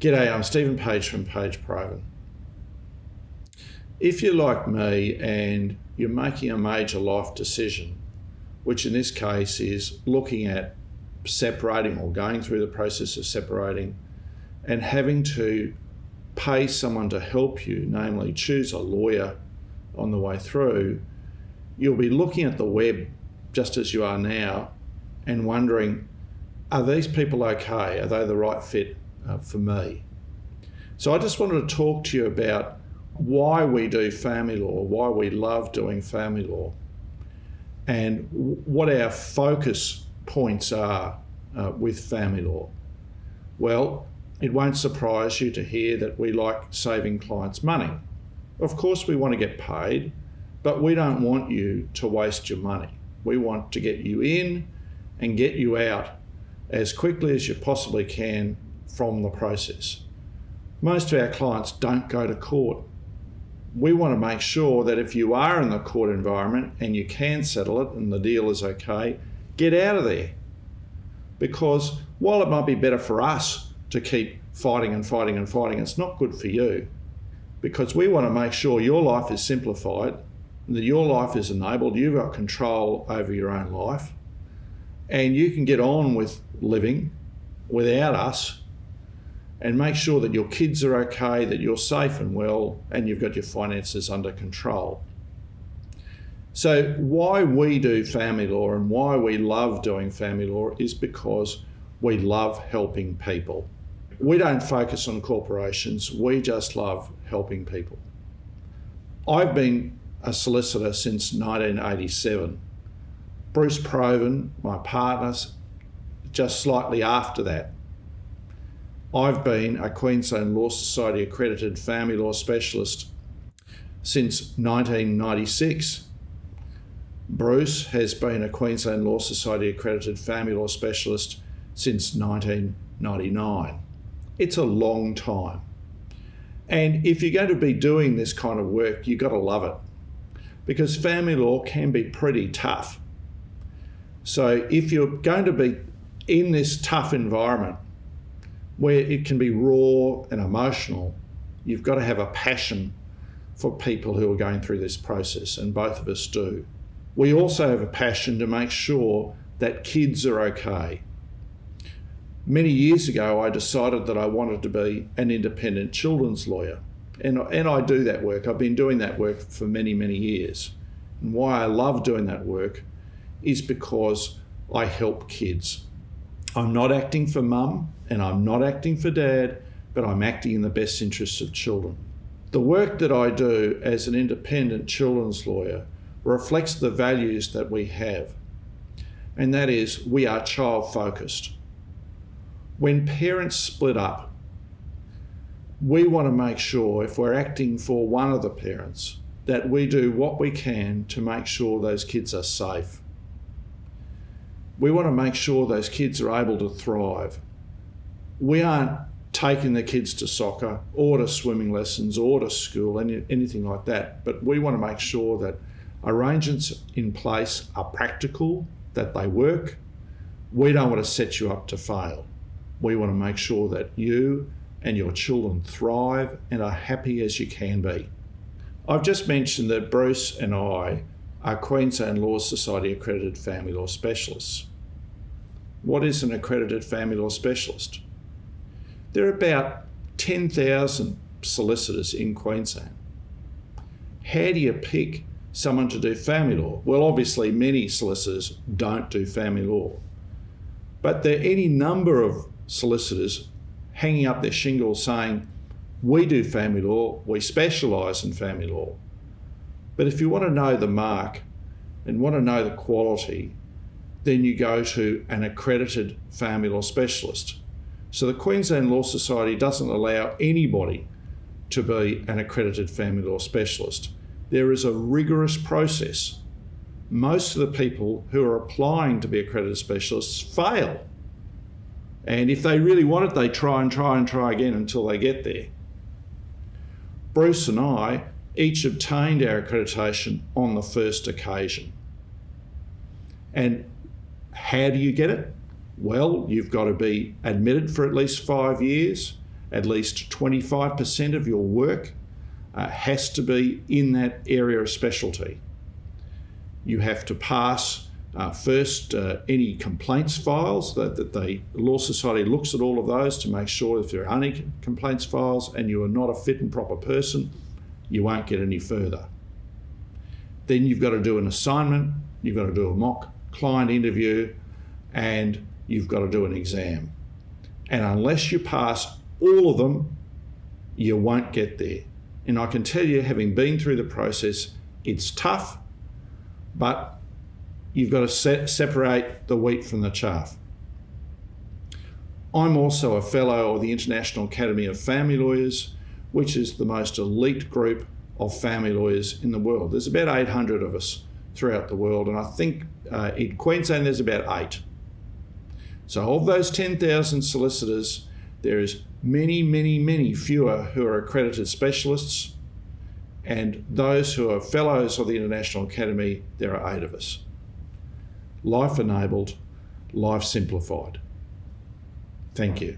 G'day, I'm Stephen Page from Page Provan. If you're like me and you're making a major life decision, which in this case is looking at separating or going through the process of separating and having to pay someone to help you, namely choose a lawyer on the way through, you'll be looking at the web just as you are now and wondering, are these people okay? Are they the right fit for me? So I just wanted to talk to you about why we do family law, why we love doing family law, and what our focus points are with family law. Well, it won't surprise you to hear that we like saving clients money. Of course we want to get paid, but we don't want you to waste your money. We want to get you in and get you out as quickly as you possibly can from the process. Most of our clients don't go to court. We want to make sure that if you are in the court environment and you can settle it and the deal is okay, get out of there. Because while it might be better for us to keep fighting and fighting and fighting, it's not good for you, because we want to make sure your life is simplified, that your life is enabled, you've got control over your own life, and you can get on with living without us and make sure that your kids are okay, that you're safe and well, and you've got your finances under control. So why we do family law and why we love doing family law is because we love helping people. We don't focus on corporations, we just love helping people. I've been a solicitor since 1987. Page Provan, my partner, just slightly after that. I've been a Queensland Law Society accredited family law specialist since 1996. Bruce has been a Queensland Law Society accredited family law specialist since 1999. It's a long time. And if you're going to be doing this kind of work, you've got to love it, because family law can be pretty tough. So if you're going to be in this tough environment where it can be raw and emotional, you've got to have a passion for people who are going through this process, and both of us do. We also have a passion to make sure that kids are okay. Many years ago, I decided that I wanted to be an independent children's lawyer, and I do that work. I've been doing that work for many, many years. And why I love doing that work is because I help kids. I'm not acting for mum and I'm not acting for dad, but I'm acting in the best interests of children. The work that I do as an independent children's lawyer reflects the values that we have, and that is we are child-focused. When parents split up, we want to make sure, if we're acting for one of the parents, that we do what we can to make sure those kids are safe. We want to make sure those kids are able to thrive. We aren't taking the kids to soccer or to swimming lessons or to school, anything like that, but we want to make sure that arrangements in place are practical, that they work. We don't want to set you up to fail. We want to make sure that you and your children thrive and are happy as you can be. I've just mentioned that Bruce and I are Queensland Law Society accredited family law specialists. What is an accredited family law specialist? There are about 10,000 solicitors in Queensland. How do you pick someone to do family law? Well, obviously many solicitors don't do family law, but there are any number of solicitors hanging up their shingles saying, we do family law, we specialise in family law. But if you want to know the mark and want to know the quality, then you go to an accredited family law specialist. So the Queensland Law Society doesn't allow anybody to be an accredited family law specialist. There is a rigorous process. Most of the people who are applying to be accredited specialists fail. And if they really want it, they try and try and try again until they get there. Bruce and I each obtained our accreditation on the first occasion. And how do you get it? Well, you've got to be admitted for at least 5 years at least 25% of your work has to be in that area of specialty. You have to pass first any complaints files, that the Law Society looks at all of those to make sure if there are any complaints files and you are not a fit and proper person, you won't get any further. Then you've got to do an assignment, you've got to do a mock client interview, and you've got to do an exam. And unless you pass all of them, you won't get there. And I can tell you, having been through the process, it's tough, but you've got to separate the wheat from the chaff. I'm also a fellow of the International Academy of Family Lawyers, which is the most elite group of family lawyers in the world. There's about 800 of us throughout the world, and I think in Queensland there's about 8. So of those 10,000 solicitors, there is many fewer who are accredited specialists, and those who are fellows of the International Academy, there are 8 of us. Life enabled, life simplified. Thank you.